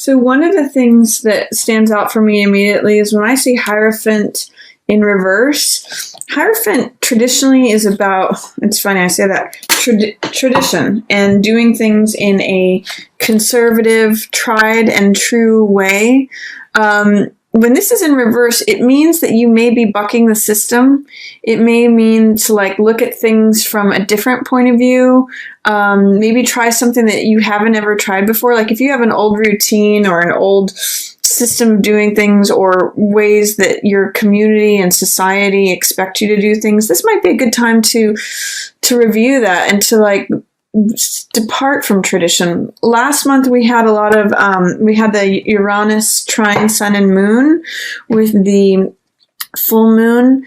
So one of the things that stands out for me immediately is when I see Hierophant in reverse. Hierophant traditionally is about, it's funny I say that, tradition and doing things in a conservative, tried and true way. When this is in reverse, it means that you may be bucking the system. It may mean to like look at things from a different point of view. Maybe try something that you haven't ever tried before. Like if you have an old routine or an old system of doing things or ways that your community and society expect you to do things, this might be a good time to review that and to like depart from tradition. Last month we had a lot of we had the Uranus trine Sun and Moon with the full moon,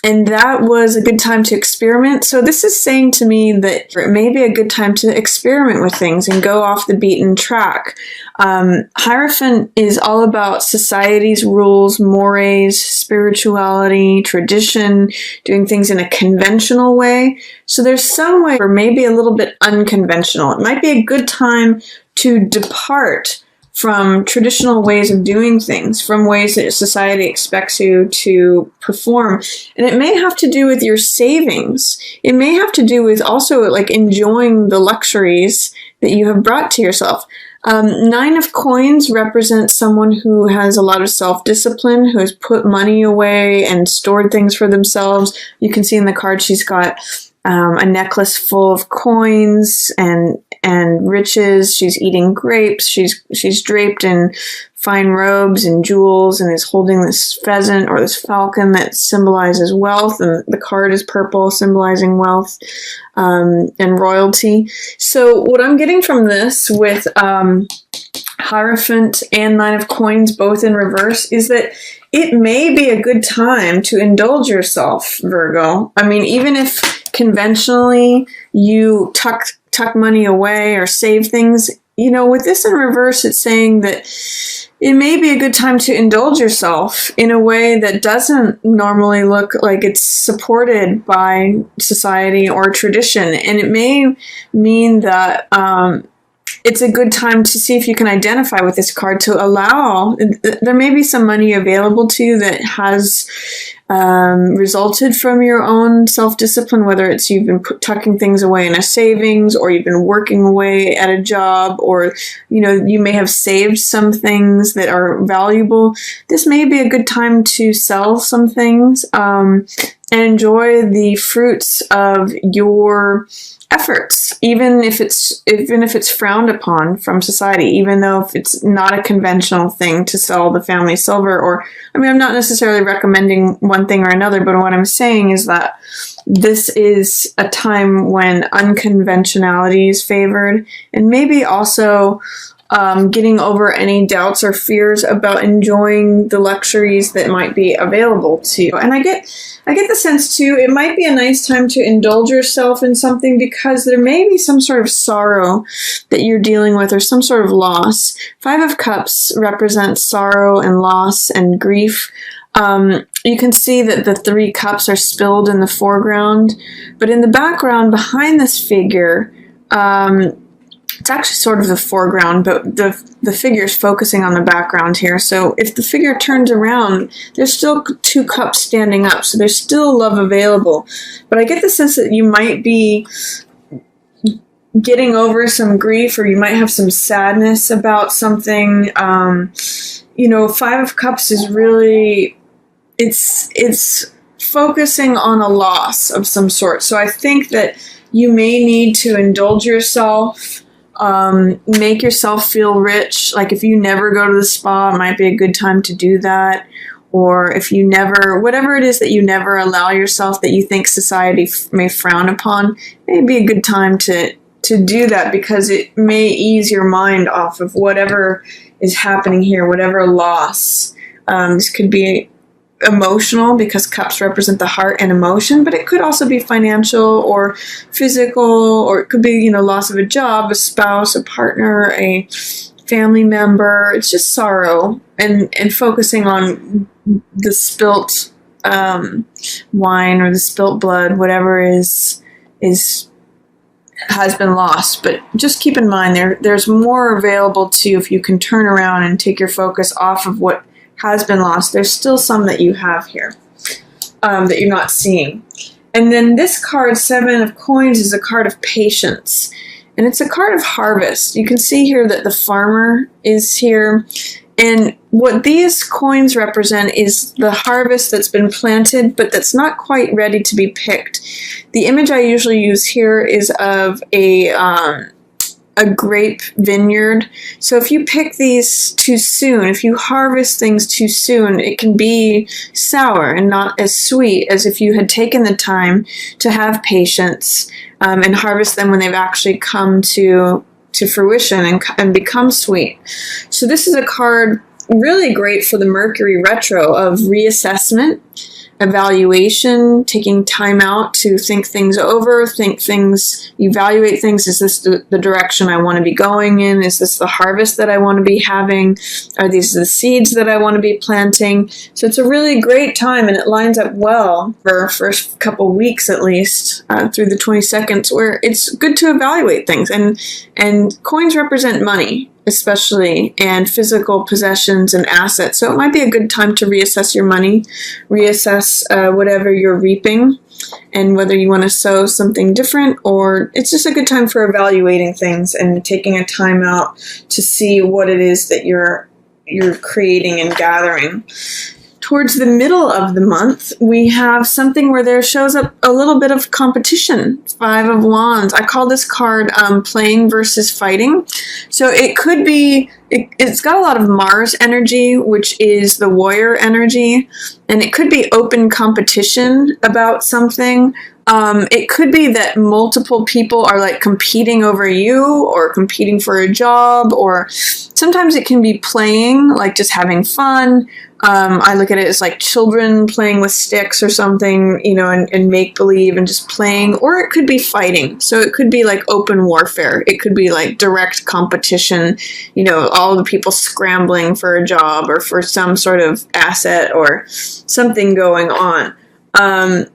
and that was a good time to experiment. So this is saying to me that it may be a good time to experiment with things and go off the beaten track. Hierophant is all about society's rules, mores, spirituality, tradition, doing things in a conventional way. So there's some way or maybe a little bit unconventional. It might be a good time to depart from traditional ways of doing things, from ways that society expects you to perform. And it may have to do with your savings. It may have to do with also like enjoying the luxuries that you have brought to yourself. Nine of Coins represents someone who has a lot of self-discipline, who has put money away and stored things for themselves. You can see in the card she's got a necklace full of coins and riches. She's eating grapes. She's draped in fine robes and jewels and is holding this pheasant or this falcon that symbolizes wealth. And the card is purple, symbolizing wealth and royalty. So what I'm getting from this with Hierophant and Nine of Coins both in reverse is that it may be a good time to indulge yourself, Virgo. I mean, even if conventionally you tuck money away or save things, you know, with this in reverse, it's saying that it may be a good time to indulge yourself in a way that doesn't normally look like it's supported by society or tradition. And it may mean that it's a good time to see if you can identify with this card to allow, there may be some money available to you that has resulted from your own self-discipline, whether it's you've been tucking things away in a savings or you've been working away at a job, or, you know, you may have saved some things that are valuable. This may be a good time to sell some things and enjoy the fruits of your efforts, even if it's frowned upon from society, even though if it's not a conventional thing to sell the family silver. Or, I mean, I'm not necessarily recommending one thing or another, but what I'm saying is that this is a time when unconventionality is favored, and maybe also getting over any doubts or fears about enjoying the luxuries that might be available to you. And I get the sense too, it might be a nice time to indulge yourself in something because there may be some sort of sorrow that you're dealing with or some sort of loss. Five of Cups represents sorrow and loss and grief. You can see that the 3 cups are spilled in the foreground, but in the background behind this figure, it's actually sort of the foreground, but the figure is focusing on the background here. So if the figure turns around, there's still 2 cups standing up. So there's still love available. But I get the sense that you might be getting over some grief, or you might have some sadness about something. You know, 5 of Cups is really, it's focusing on a loss of some sort. So I think that you may need to indulge yourself. Make yourself feel rich. Like if you never go to the spa, it might be a good time to do that. Or if you never, whatever it is that you never allow yourself that you think society may frown upon, it may be a good time to do that, because it may ease your mind off of whatever is happening here, whatever loss. This could be emotional, because cups represent the heart and emotion, but it could also be financial or physical, or it could be, you know, loss of a job, a spouse, a partner, a family member. It's just sorrow and focusing on the spilt wine or the spilt blood, whatever is has been lost. But just keep in mind there's more available to you if you can turn around and take your focus off of what has been lost. There's still some that you have here that you're not seeing. And then this card, 7 of Coins, is a card of patience. And it's a card of harvest. You can see here that the farmer is here. And what these coins represent is the harvest that's been planted, but that's not quite ready to be picked. The image I usually use here is of a grape vineyard. So if you pick these too soon, if you harvest things too soon, it can be sour and not as sweet as if you had taken the time to have patience and harvest them when they've actually come to fruition and become sweet. So this is a card really great for the Mercury retro of reassessment, evaluation, taking time out to think things over, evaluate things. Is this the direction I want to be going in? Is this the harvest that I want to be having? Are these the seeds that I want to be planting? So it's a really great time, and it lines up well for our first couple weeks at least, through the 22nd, where it's good to evaluate things. And coins represent money, especially, and physical possessions and assets. So it might be a good time to reassess your money, reassess whatever you're reaping, and whether you want to sow something different, or it's just a good time for evaluating things and taking a time out to see what it is that you're creating and gathering. Towards the middle of the month, we have something where there shows up a little bit of competition. 5 of Wands. I call this card playing versus fighting. So it could be, it's got a lot of Mars energy, which is the warrior energy, and it could be open competition about something. It could be that multiple people are like competing over you or competing for a job, or sometimes it can be playing, like just having fun. I look at it as like children playing with sticks or something, and make-believe and just playing, or it could be fighting. So it could be like open warfare. It could be like direct competition, all the people scrambling for a job or for some sort of asset or something going on.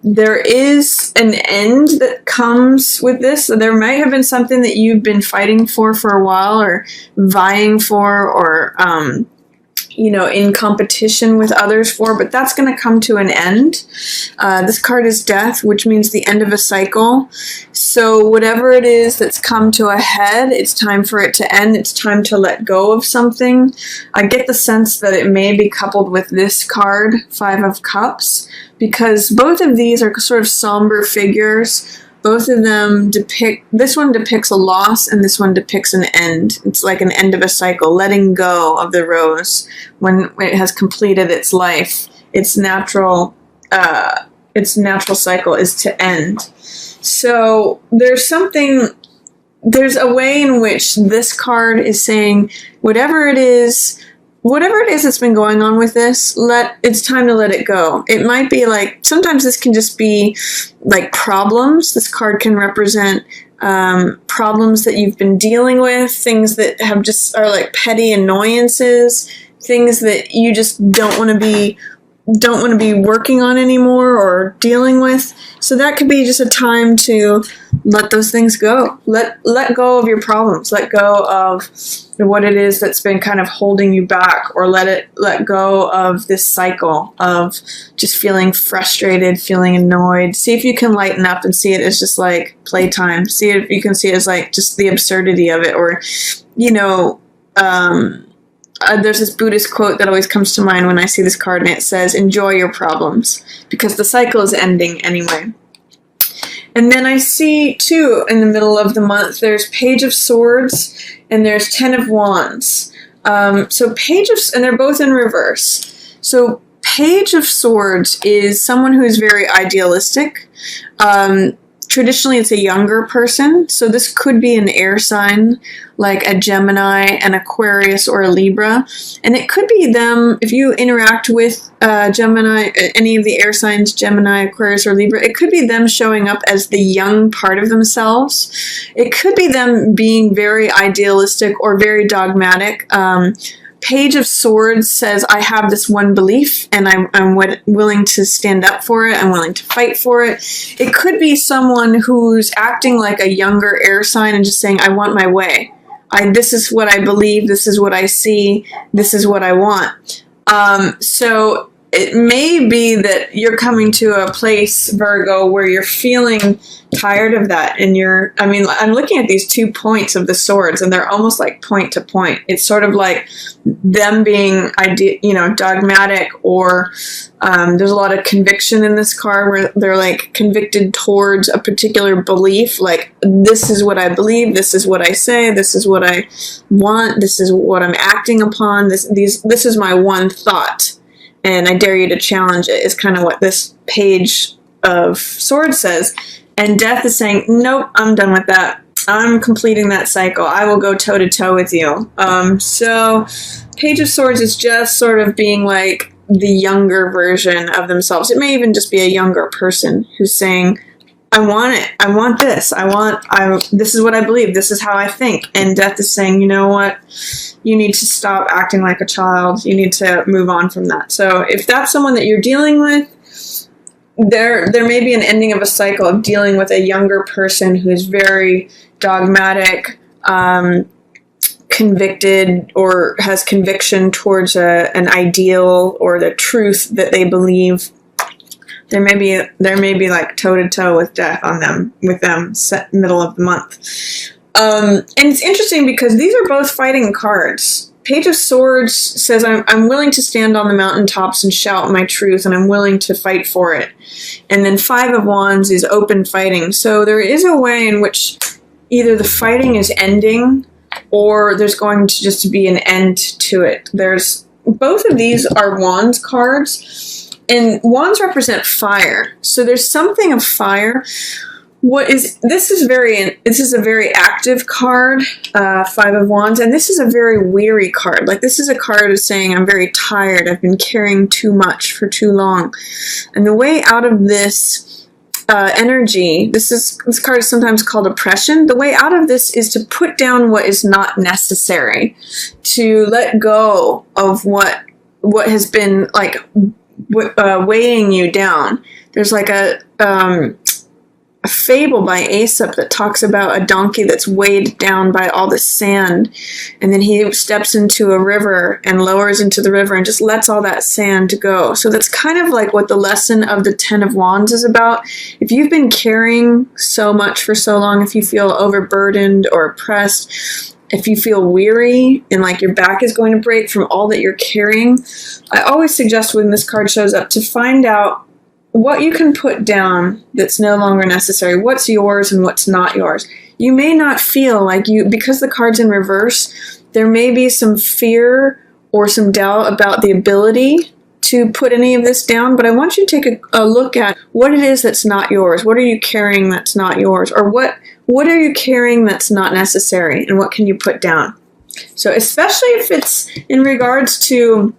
There is an end that comes with this. So there might have been something that you've been fighting for a while, or vying for, or, in competition with others for, but that's going to come to an end. This card is Death, which means the end of a cycle. So whatever it is that's come to a head, it's time for it to end. It's time to let go of something. I get the sense that it may be coupled with this card, 5 of Cups, because both of these are sort of somber figures. Both of them this one depicts a loss, and this one depicts an end. It's like an end of a cycle, letting go of the rose when it has completed its life. Its natural cycle is to end. So there's a way in which this card is saying, whatever it is that's been going on with this, it's time to let it go. It might be like, sometimes this can just be like problems. This card can represent problems that you've been dealing with, things that are like petty annoyances, things that you just don't want to be working on anymore or dealing with. So that could be just a time to let those things go. Let go of your problems. Let go of what it is that's been kind of holding you back, or let go of this cycle of just feeling frustrated, feeling annoyed. See if you can lighten up and see it as just like playtime. See if you can see it as like just the absurdity of it, or there's this Buddhist quote that always comes to mind when I see this card, and it says, enjoy your problems, because the cycle is ending anyway. And then I see, too, in the middle of the month, there's Page of Swords, and there's 10 of Wands. And they're both in reverse. So Page of Swords is someone who is very idealistic. Traditionally, it's a younger person, so this could be an air sign, like a Gemini, an Aquarius, or a Libra. And it could be them, if you interact with Gemini, any of the air signs, Gemini, Aquarius, or Libra, it could be them showing up as the young part of themselves. It could be them being very idealistic or very dogmatic. Page of Swords says, I have this one belief and I'm willing to stand up for it. I'm willing to fight for it. It could be someone who's acting like a younger air sign and just saying, I want my way. This is what I believe. This is what I see. This is what I want. So it may be that you're coming to a place, Virgo, where you're feeling tired of that. And I'm looking at these 2 points of the swords, and they're almost like point to point. It's sort of like them being, dogmatic, or there's a lot of conviction in this card where they're like convicted towards a particular belief. Like, this is what I believe. This is what I say. This is what I want. This is what I'm acting upon. This is my one thought. And I dare you to challenge it, is kind of what this Page of Swords says. And Death is saying, nope, I'm done with that. I'm completing that cycle. I will go toe-to-toe with you. So Page of Swords is just sort of being like the younger version of themselves. It may even just be a younger person who's saying, I want it. I want this. This is what I believe. This is how I think. And Death is saying, you know what? You need to stop acting like a child. You need to move on from that. So if that's someone that you're dealing with, there may be an ending of a cycle of dealing with a younger person who's very dogmatic, convicted, or has conviction towards an ideal or the truth that they believe. There may be like toe-to-toe with Death with them set middle of the month. And it's interesting because these are both fighting cards. Page of Swords says, I'm willing to stand on the mountaintops and shout my truth, and I'm willing to fight for it. And then 5 of Wands is open fighting. So there is a way in which either the fighting is ending, or there's going to just be an end to it. Both of these are Wands cards, and Wands represent fire. So there's something of fire. This is a very active card, 5 of Wands, and this is a very weary card. Like, this is a card of saying, I'm very tired, I've been carrying too much for too long. And the way out of this energy, this card is sometimes called oppression. The way out of this is to put down what is not necessary, to let go of what has been like weighing you down. There's like a fable by Aesop that talks about a donkey that's weighed down by all the sand, and then he steps into a river and lowers into the river and just lets all that sand go. So that's kind of like what the lesson of the 10 of Wands is about. If you've been carrying so much for so long, if you feel overburdened or oppressed, if you feel weary and like your back is going to break from all that you're carrying, I always suggest when this card shows up to find out what you can put down that's no longer necessary, what's yours and what's not yours. You may not feel like because the card's in reverse, there may be some fear or some doubt about the ability to put any of this down, but I want you to take a look at what it is that's not yours. What are you carrying that's not yours? Or what are you carrying that's not necessary, and what can you put down? So especially if it's in regards to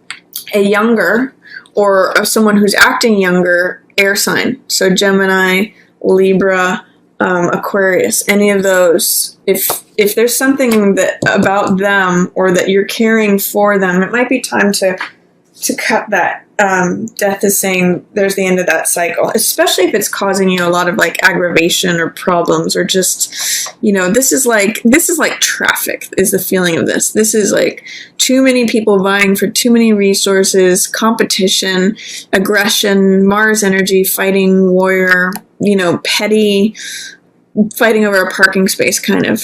a younger or someone who's acting younger air sign, so Gemini, Libra, Aquarius, any of those, if there's something that about them or that you're caring for them, it might be time to cut that. Death is saying there's the end of that cycle, especially if it's causing you a lot of like aggravation or problems, or just, this is like traffic is the feeling of this. This is like too many people vying for too many resources, competition, aggression, Mars energy, fighting warrior, petty, fighting over a parking space kind of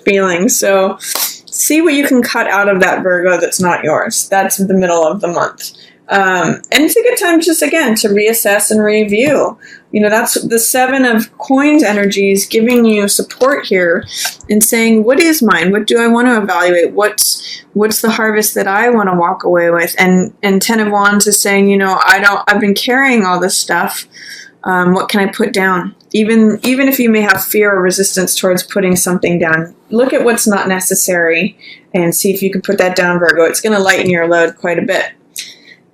feeling. So see what you can cut out of that, Virgo, that's not yours. That's the middle of the month. And it's a good time just, again, to reassess and review. That's the 7 of Coins energies giving you support here and saying, what is mine? What do I want to evaluate? What's the harvest that I want to walk away with? And 10 of Wands is saying, I've been carrying all this stuff. What can I put down? Even if you may have fear or resistance towards putting something down, look at what's not necessary and see if you can put that down, Virgo. It's going to lighten your load quite a bit.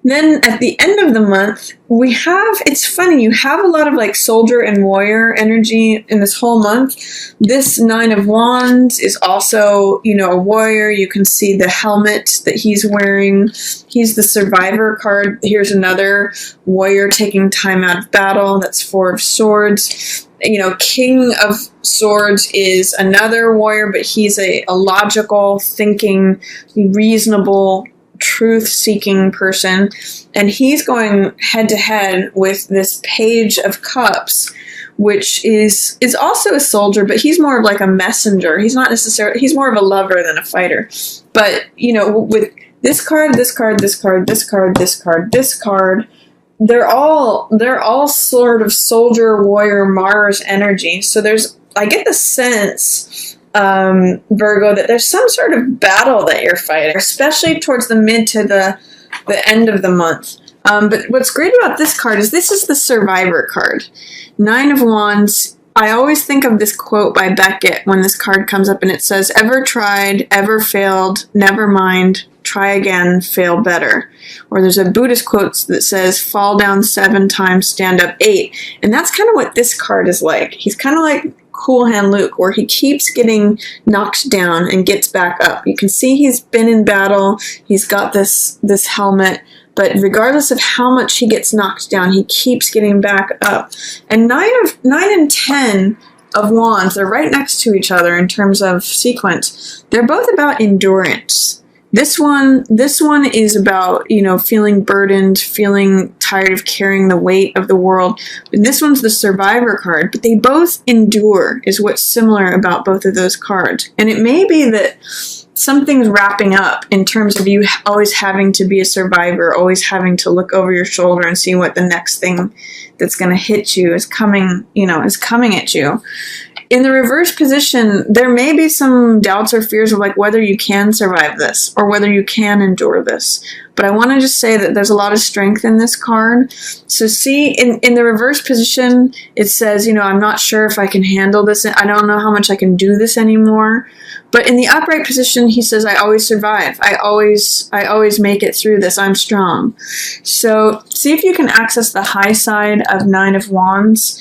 Then at the end of the month, we have, it's funny, you have a lot of like soldier and warrior energy in this whole month. This Nine of Wands is also, you know, a warrior. You can see the helmet that he's wearing. He's the survivor card. Here's another warrior taking time out of battle. That's Four of Swords. You know, King of Swords is another warrior, but he's a logical, thinking, reasonable, truth-seeking person, and he's going head-to-head with this Page of Cups, which is also a soldier, but he's more of like a messenger. He's not necessarily, he's more of a lover than a fighter. But, you know, with this card, this card, this card, this card, this card, this card, they're all sort of soldier, warrior, Mars energy. So I get the sense, Virgo, that there's some sort of battle that you're fighting, especially towards the mid to the end of the month. But what's great about this card is this is the survivor card. Nine of Wands. I always think of this quote by Beckett when this card comes up, and it says, "Ever tried, ever failed, never mind, try again, fail better." Or there's a Buddhist quote that says, "Fall down 7 times, stand up 8." And that's kind of what this card is like. He's kind of like Cool Hand Luke, where he keeps getting knocked down and gets back up. You can see he's been in battle. He's got this helmet. But regardless of how much he gets knocked down, he keeps getting back up. And 9 and 10 of Wands, they're right next to each other in terms of sequence. They're both about endurance. This one is about, you know, feeling burdened, feeling tired of carrying the weight of the world. And this one's the survivor card, but they both endure is what's similar about both of those cards. And it may be that something's wrapping up in terms of you always having to be a survivor, always having to look over your shoulder and see what the next thing that's going to hit you is coming, you know, is coming at you. In the reverse position, there may be some doubts or fears of like whether you can survive this or whether you can endure this. But I want to just say that there's a lot of strength in this card. So see, in the reverse position, it says, you know, I'm not sure if I can handle this. I don't know how much I can do this anymore. But in the upright position, he says, I always survive. I always make it through this. I'm strong. So see if you can access the high side of Nine of Wands.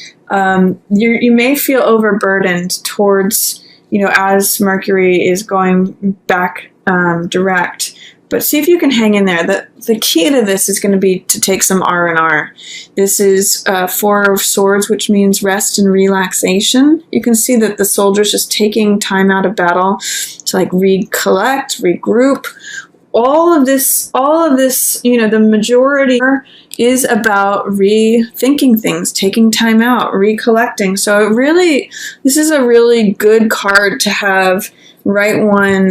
You may feel overburdened towards, you know, as Mercury is going back direct. But see if you can hang in there. The key to this is going to be to take some R&R. This is Four of Swords, which means rest and relaxation. You can see that the soldier's just taking time out of battle to like recollect, regroup. All of this, you know, the majority is about rethinking things, taking time out, recollecting. So this is a really good card to have right when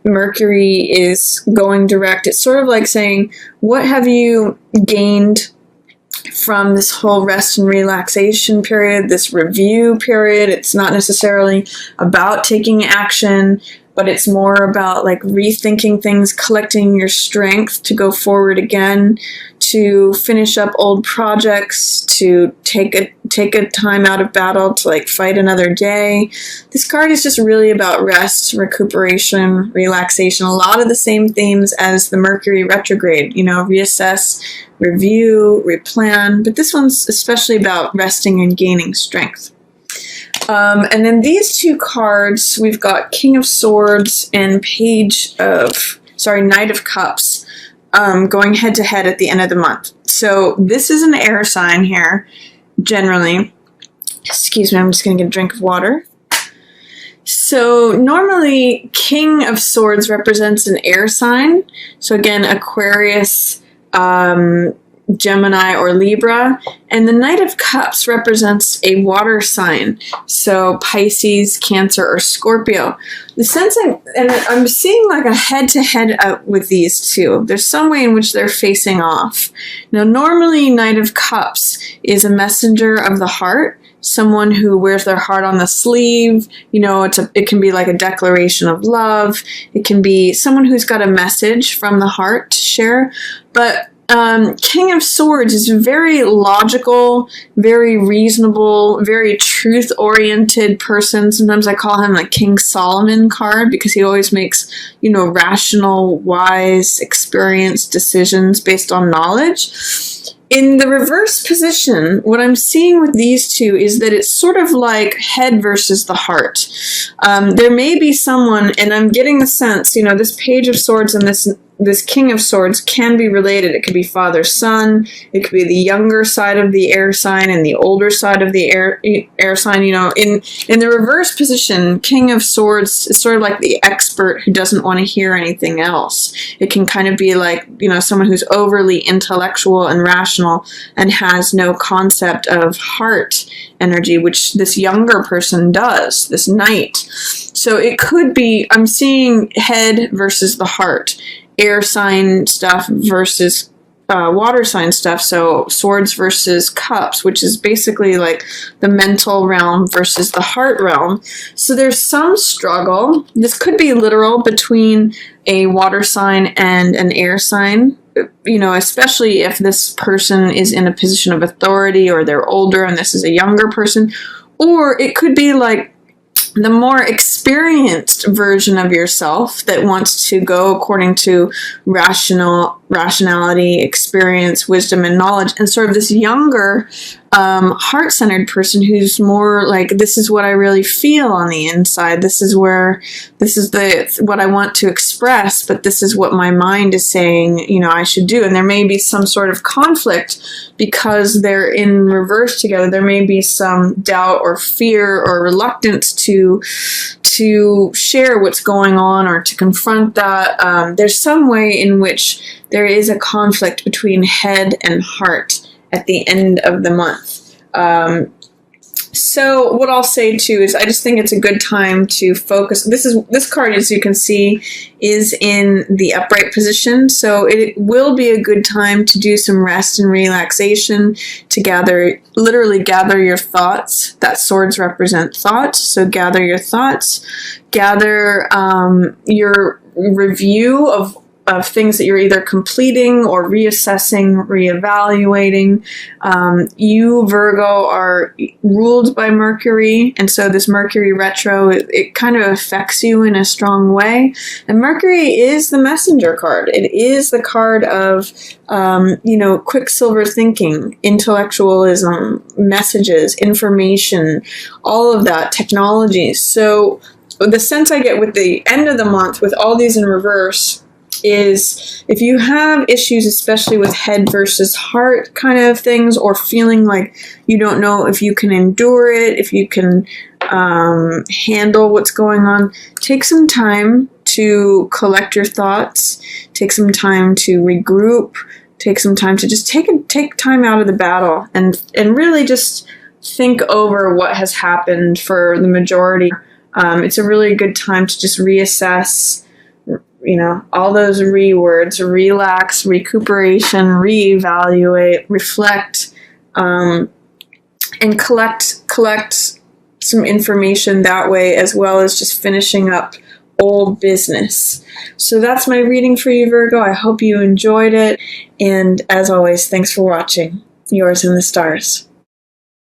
Mercury is going direct. It's sort of like saying, what have you gained from this whole rest and relaxation period, this review period? It's not necessarily about taking action, but it's more about like rethinking things, collecting your strength to go forward again, to finish up old projects, to take a time out of battle, to like fight another day. This card is just really about rest, recuperation, relaxation. A lot of the same themes as the Mercury retrograde, you know, reassess, review, replan. But this one's especially about resting and gaining strength. And then these two cards, we've got King of Swords and Knight of Cups, going head to head at the end of the month. So this is an air sign here, generally. Excuse me, I'm just going to get a drink of water. So normally King of Swords represents an air sign. So again, Aquarius, Gemini or Libra, and the Knight of Cups represents a water sign, so Pisces, Cancer, or Scorpio. The sense I'm seeing like a head-to-head with these two. There's some way in which they're facing off. Now, normally Knight of Cups is a messenger of the heart, someone who wears their heart on the sleeve. You know, it can be like a declaration of love. It can be someone who's got a message from the heart to share, but King of Swords is a very logical, very reasonable, very truth-oriented person. Sometimes I call him a King Solomon card because he always makes, rational, wise, experienced decisions based on knowledge. In the reverse position, what I'm seeing with these two is that it's sort of like head versus the heart. There may be someone, and I'm getting the sense, this Page of Swords and this King of Swords can be related. It could be father-son. It could be the younger side of the air sign and the older side of the air sign. In the reverse position, King of Swords is sort of like the expert who doesn't want to hear anything else. It can kind of be like, someone who's overly intellectual and rational and has no concept of heart energy, which this younger person does, this knight. So it could be, I'm seeing head versus the heart. Air sign stuff versus water sign stuff, so swords versus cups, which is basically like the mental realm versus the heart realm. So there's some struggle. This could be literal between a water sign and an air sign, especially if this person is in a position of authority or they're older and this is a younger person. Or it could be like the more experienced version of yourself that wants to go according to rationality, experience, wisdom, and knowledge, and sort of this younger, heart-centered person who's more like, this is what I really feel on the inside. This is what I want to express, but this is what my mind is saying, I should do. And there may be some sort of conflict because they're in reverse together. There may be some doubt or fear or reluctance to share what's going on or to confront that. There's some way in which there is a conflict between head and heart at the end of the month. So what I'll say too is I just think it's a good time to focus. This card, as you can see, is in the upright position. So it will be a good time to do some rest and relaxation, to literally gather your thoughts. That swords represent thoughts. So gather your thoughts, gather your review of things that you're either completing or reassessing, reevaluating. You, Virgo, are ruled by Mercury, and so this Mercury retro, it kind of affects you in a strong way. And Mercury is the messenger card. It is the card of, quicksilver thinking, intellectualism, messages, information, all of that, technology. So the sense I get with the end of the month, with all these in reverse, is if you have issues, especially with head versus heart kind of things, or feeling like you don't know if you can endure it, if you can handle what's going on, take some time to collect your thoughts, take some time to regroup, take some time to just take time out of the battle and really just think over what has happened for the majority. It's a really good time to just reassess, all those words: relax, recuperation, reevaluate, reflect, and collect some information that way, as well as just finishing up old business. So that's my reading for you, Virgo. I hope you enjoyed it. And as always, thanks for watching. Yours in the stars.